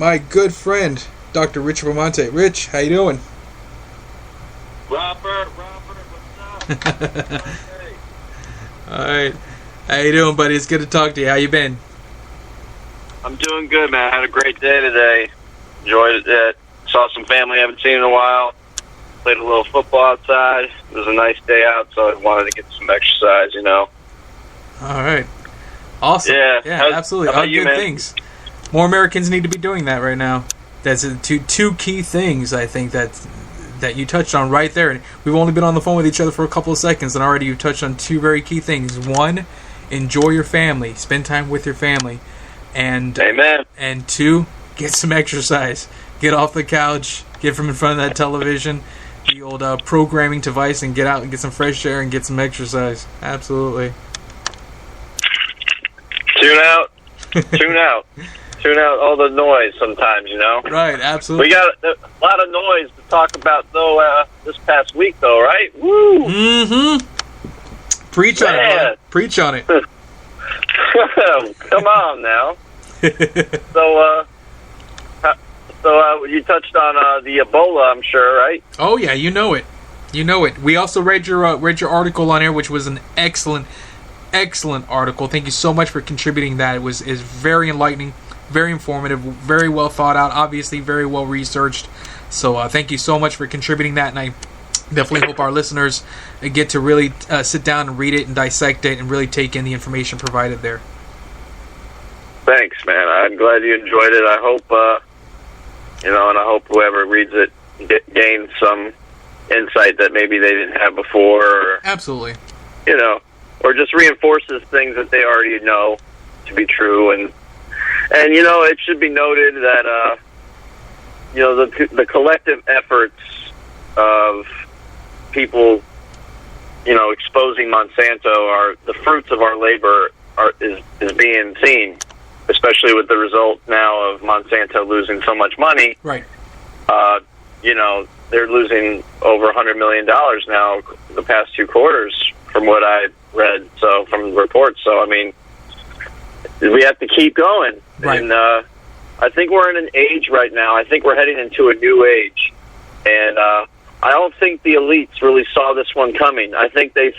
my good friend, Dr. Richard Pomante. Rich, how you doing? Robert, what's up? All right. How you doing, buddy? It's good to talk to you. How you been? I'm doing good, man. I had a great day today. Enjoyed it. Saw some family I haven't seen in a while. Played a little football outside. It was a nice day out, so I wanted to get some exercise, All right. Awesome. Yeah, absolutely. How All about you, good man? things. More Americans need to be doing that right now. That's two key things, I think, that you touched on right there. And we've only been on the phone with each other for a couple of seconds, and already you've touched on two very key things. One, enjoy your family. Spend time with your family. And Amen. And two, get some exercise. Get off the couch. Get from in front of that television, the old programming device, and get out and get some fresh air and get some exercise. Absolutely. Tune out. Tune out all the noise sometimes, Right, absolutely. We got a lot of noise to talk about, though, this past week, though, right? Woo! Mm-hmm. Preach on it, brother. Preach on it. Come on now. So you touched on the Ebola, I'm sure, right? Oh yeah, you know it. We also read your article on air, which was an excellent article. Thank you so much for contributing that. It is very enlightening, very informative, very well thought out, obviously very well researched. So thank you so much for contributing that, and I definitely hope our listeners get to really sit down and read it and dissect it and really take in the information provided there. Thanks, man. I'm glad you enjoyed it. I hope, and I hope whoever reads it gains some insight that maybe they didn't have before. Or, absolutely. Or just reinforces things that they already know to be true. And it should be noted that, the collective efforts of people, exposing Monsanto are the fruits of our labor is being seen, especially with the result now of Monsanto losing so much money. Right. They're losing over $100 million now the past 2 quarters from what I read, so from the reports. So, we have to keep going. Right. And I think we're in an age right now. I think we're heading into a new age. And I don't think the elites really saw this one coming. I think they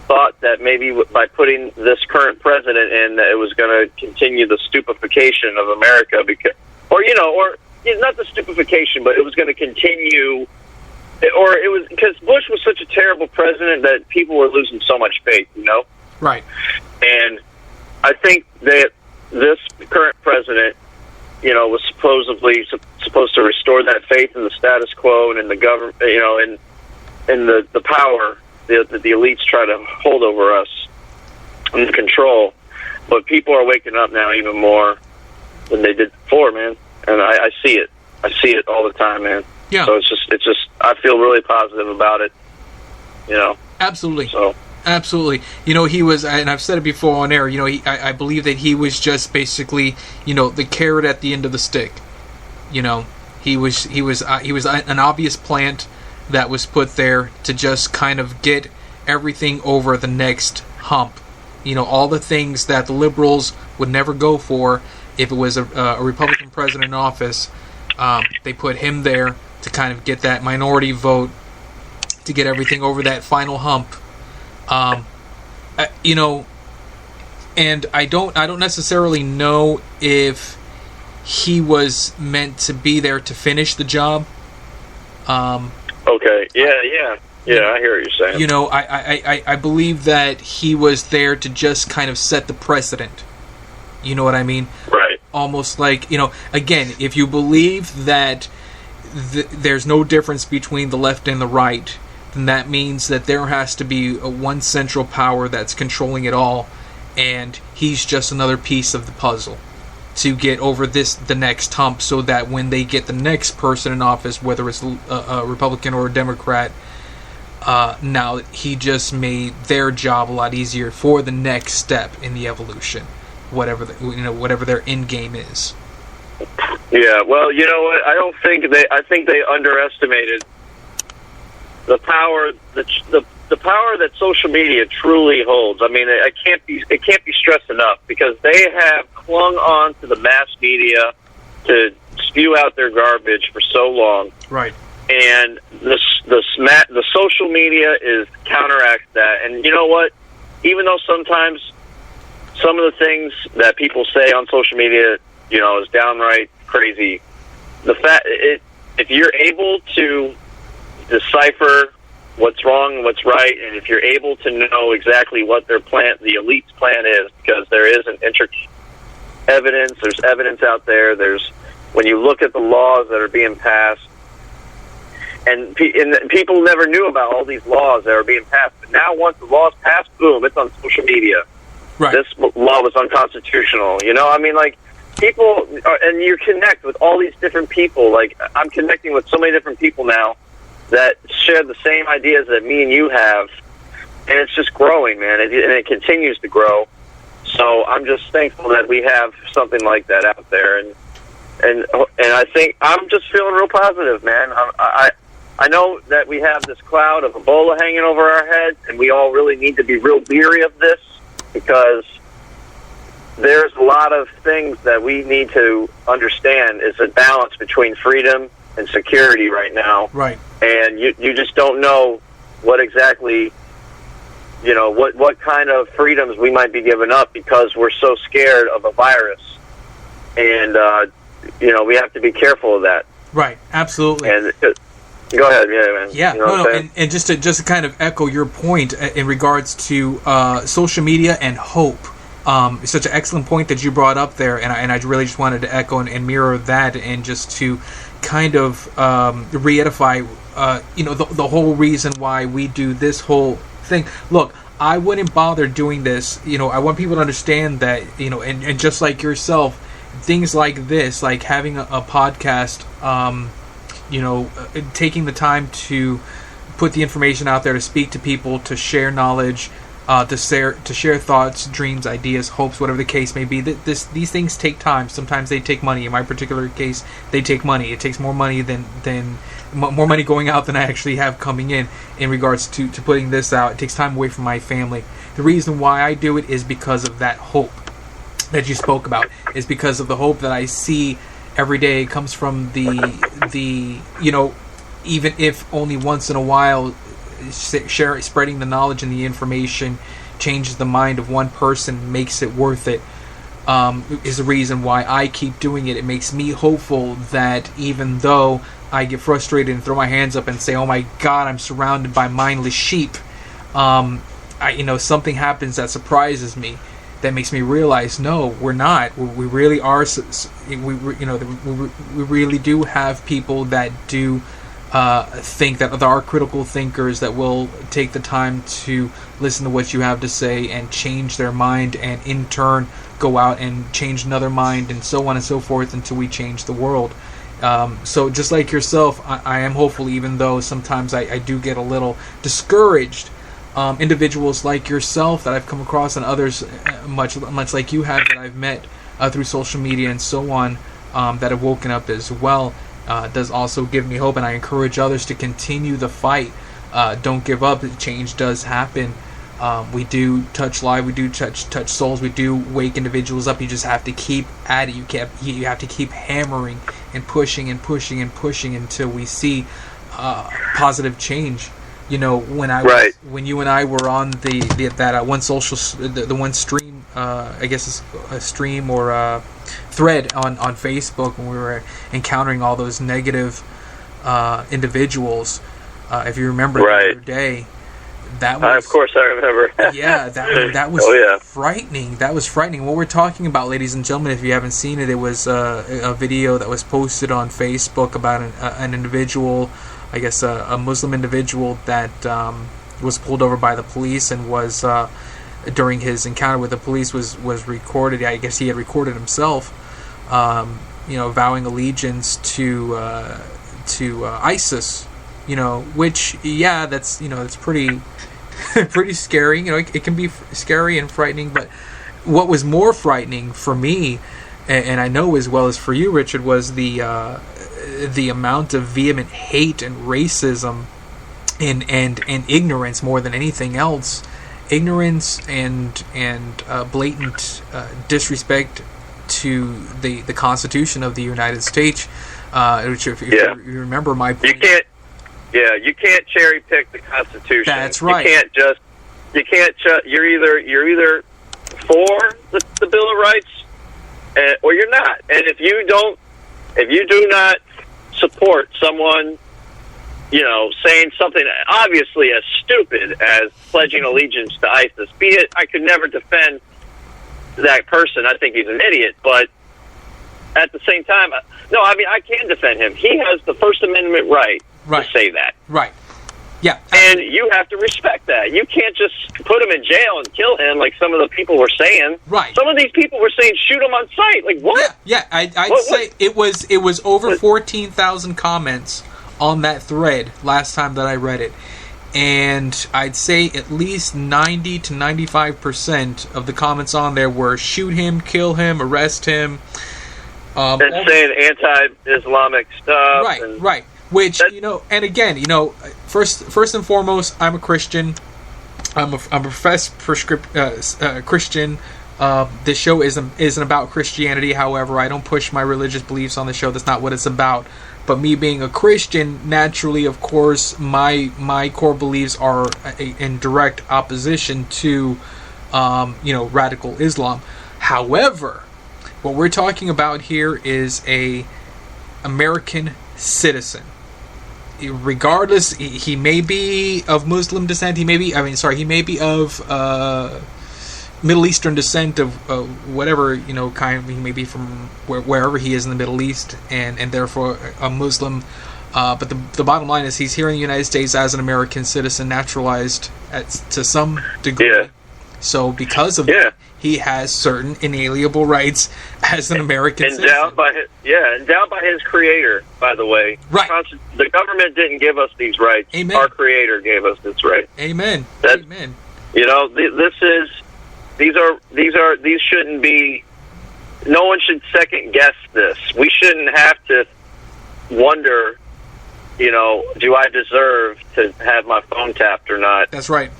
thought that maybe by putting this current president in, that it was going to continue the stupefaction of America, not the stupefaction, but it was going to continue, or it was because Bush was such a terrible president that people were losing so much faith, Right. And I think that this current president, was supposedly supposed to restore that faith in the status quo and in the government, in the power that the elites try to hold over us and control. But people are waking up now even more than they did before, man. And I see it. I see it all the time, man. Yeah. So it's just I feel really positive about it, Absolutely. So. Absolutely. He was, and I've said it before on air, I believe that he was just basically, the carrot at the end of the stick. He was an obvious plant that was put there to just kind of get everything over the next hump. All the things that the liberals would never go for if it was a Republican president in office. They put him there to kind of get that minority vote, to get everything over that final hump. And I don't necessarily know if he was meant to be there to finish the job. Okay. Yeah. I hear what you're saying. I believe that he was there to just kind of set the precedent. You know what I mean? Right. Almost like, again, if you believe that there's no difference between the left and the right, then that means that there has to be one central power that's controlling it all, and he's just another piece of the puzzle to get over the next hump, so that when they get the next person in office, whether it's a Republican or a Democrat, now he just made their job a lot easier for the next step in the evolution, whatever their end game is. Yeah, well, you know what? I think they underestimated the power that social media truly holds. It can't be stressed enough, because they have clung on to the mass media to spew out their garbage for so long. Right. And the social media is counteracts that. And you know what? Even though sometimes some of the things that people say on social media, is downright crazy, if you're able to decipher what's wrong and what's right, and if you're able to know exactly what the elite's plan is, because there is there's evidence out there. When you look at the laws that are being passed, and people never knew about all these laws that are being passed, but now once the law's passed, boom, it's on social media. Right. This law was unconstitutional. People, and you connect with all these different people. Like, I'm connecting with so many different people now that share the same ideas that me and you have, and it's just growing, man, and it continues to grow. So I'm just thankful that we have something like that out there, and I think I'm just feeling real positive, man. I know that we have this cloud of Ebola hanging over our heads, and we all really need to be real leery of this, because there's a lot of things that we need to understand is a balance between freedom and security right now. Right. And you just don't know what exactly, what kind of freedoms we might be giving up because we're so scared of a virus. And, we have to be careful of that. Right. Absolutely. And go ahead, yeah, man. Yeah, and just to kind of echo your point in regards to social media and hope. It's such an excellent point that you brought up there, and I really just wanted to echo and mirror that, and just to kind of reedify, the whole reason why we do this whole thing. Look, I wouldn't bother doing this. I want people to understand that, and just like yourself, things like this, like having a podcast, taking the time to put the information out there, to speak to people, to share knowledge, to share thoughts, dreams, ideas, hopes, whatever the case may be. These things take time. Sometimes they take money. In my particular case, they take money. It takes more money more money going out than I actually have coming in regards to putting this out. It takes time away from my family. The reason why I do it is because of that hope that you spoke about. Is because of the hope that I see every day. It comes from the even if only once in a while, spreading the knowledge and the information changes the mind of one person, makes it worth it, is the reason why I keep doing it. It makes me hopeful that even though I get frustrated and throw my hands up and say, oh my God, I'm surrounded by mindless sheep, something happens that surprises me, that makes me realize, no, we're not. We really are. We really do have people that do think, that there are critical thinkers that will take the time to listen to what you have to say and change their mind, and in turn go out and change another mind, and so on and so forth, until we change the world. So just like yourself, I am hopeful, even though sometimes I do get a little discouraged. Individuals like yourself that I've come across, and others much like you have, that I've met through social media and so on, that have woken up as well, does also give me hope, and I encourage others to continue the fight. Don't give up. Change does happen. We do touch lives, we do touch souls, we do wake individuals up. You just have to keep at it. You have to keep hammering and pushing and pushing and pushing until we see positive change. When you and I were on that one stream, I guess it's a stream or a thread on Facebook, when we were encountering all those negative individuals. If you remember, the other day, that was, of course I remember. Yeah, that was frightening. That was frightening. What we're talking about, ladies and gentlemen, if you haven't seen it, it was a video that was posted on Facebook about an individual, I guess a Muslim individual, that was pulled over by the police, and was during his encounter with the police was recorded. I guess he had recorded himself, vowing allegiance to ISIS. Which that's that's pretty pretty scary. It can be scary and frightening. But what was more frightening for me, and I know as well as for you, Richard, was the amount of vehement hate and racism and ignorance, more than anything else. Ignorance and blatant disrespect to the Constitution of the United States, which if you remember my point, you can't cherry pick the Constitution. That's right. You're either for the Bill of Rights, or you're not. And if you do not support someone, saying something obviously as stupid as pledging allegiance to ISIS, be it, I could never defend that person. I think he's an idiot, but at the same time, no, I mean, I can defend him. He has the First Amendment right to say that. Right. Yeah. And you have to respect that. You can't just put him in jail and kill him like some of the people were saying. Right. Some of these people were saying shoot him on sight. Like, what? Yeah. I'd say it was over 14,000 comments on that thread last time that I read it. And I'd say at least 90 to 95% of the comments on there were shoot him, kill him, arrest him. And saying anti-Islamic stuff. Right. Which, and again, first and foremost, I'm a Christian. I'm a professed Christian. This show isn't about Christianity. However, I don't push my religious beliefs on the show. That's not what it's about. But me being a Christian, naturally, of course, my core beliefs are in direct opposition to, radical Islam. However, what we're talking about here is a American citizen. Regardless, he may be of Muslim descent. He may be of Middle Eastern descent, of whatever kind. He may be from wherever he is in the Middle East, and therefore a Muslim. But the bottom line is he's here in the United States as an American citizen, naturalized to some degree. Yeah. So because of that, he has certain inalienable rights as an American citizen. Endowed by his creator, by the way. Right. The government didn't give us these rights. Amen. Our creator gave us this right. Amen. Amen. These shouldn't be, no one should second guess this. We shouldn't have to wonder, do I deserve to have my phone tapped or not? That's right.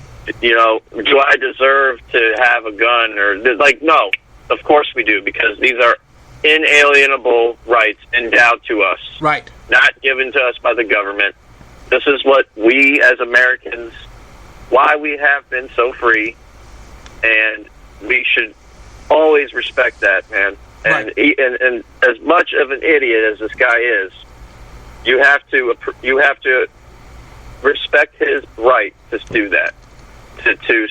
Do I deserve to have a gun? Or no, of course we do, because these are inalienable rights endowed to us. Right. Not given to us by the government. This is what we as Americans, why we have been so free, and we should always respect that, man. Right. And as much of an idiot as this guy is, you have to respect his right to do that. To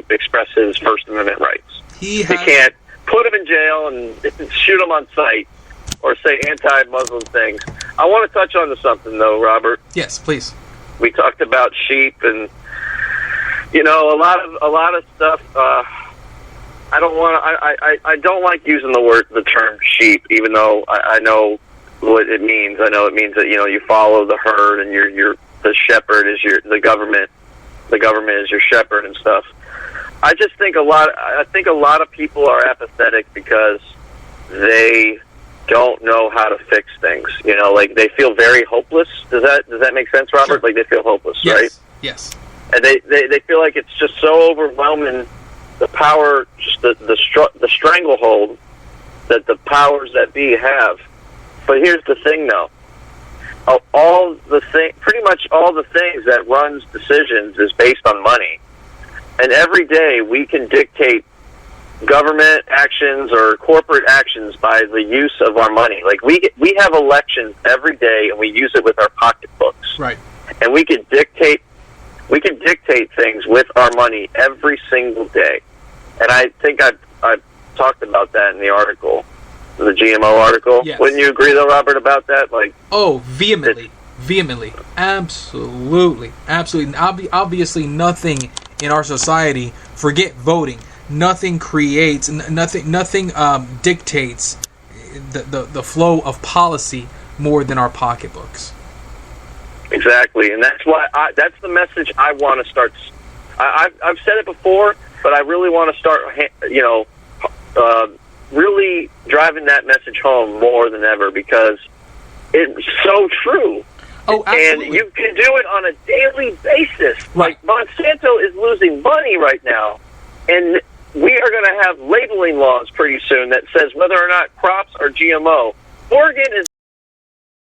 express his First Amendment rights. You can't put him in jail and shoot him on sight or say anti-Muslim things. I want to touch on to something, though, Robert. Yes, please. We talked about sheep and a lot of stuff. I don't like using the term sheep, even though I know what it means. I know it means that you follow the herd and the shepherd is the government. The government is your shepherd and stuff. I just think a lot of people are apathetic because they don't know how to fix things. They feel very hopeless. Does that make sense, Robert? Sure. They feel hopeless, yes. Right? Yes. And they feel like it's just so overwhelming, the power, just the stranglehold that the powers that be have. But here's the thing, though. Pretty much all the things that runs decisions is based on money, and every day we can dictate government actions or corporate actions by the use of our money. Like we have elections every day, and we use it with our pocketbooks. Right. And we can dictate things with our money every single day. And I think I've talked about that in the article. The GMO article. Yes. Wouldn't you agree, though, Robert, about that? Vehemently, absolutely. Obviously, nothing in our society. Forget voting. Nothing creates. Nothing dictates the flow of policy more than our pocketbooks. Exactly, and that's why that's the message I want to start. I've said it before, but I really want to start. Really driving that message home more than ever, because it's so true. Oh, absolutely. And you can do it on a daily basis. Right. Like Monsanto is losing money right now, and we are going to have labeling laws pretty soon that says whether or not crops are GMO. Oregon is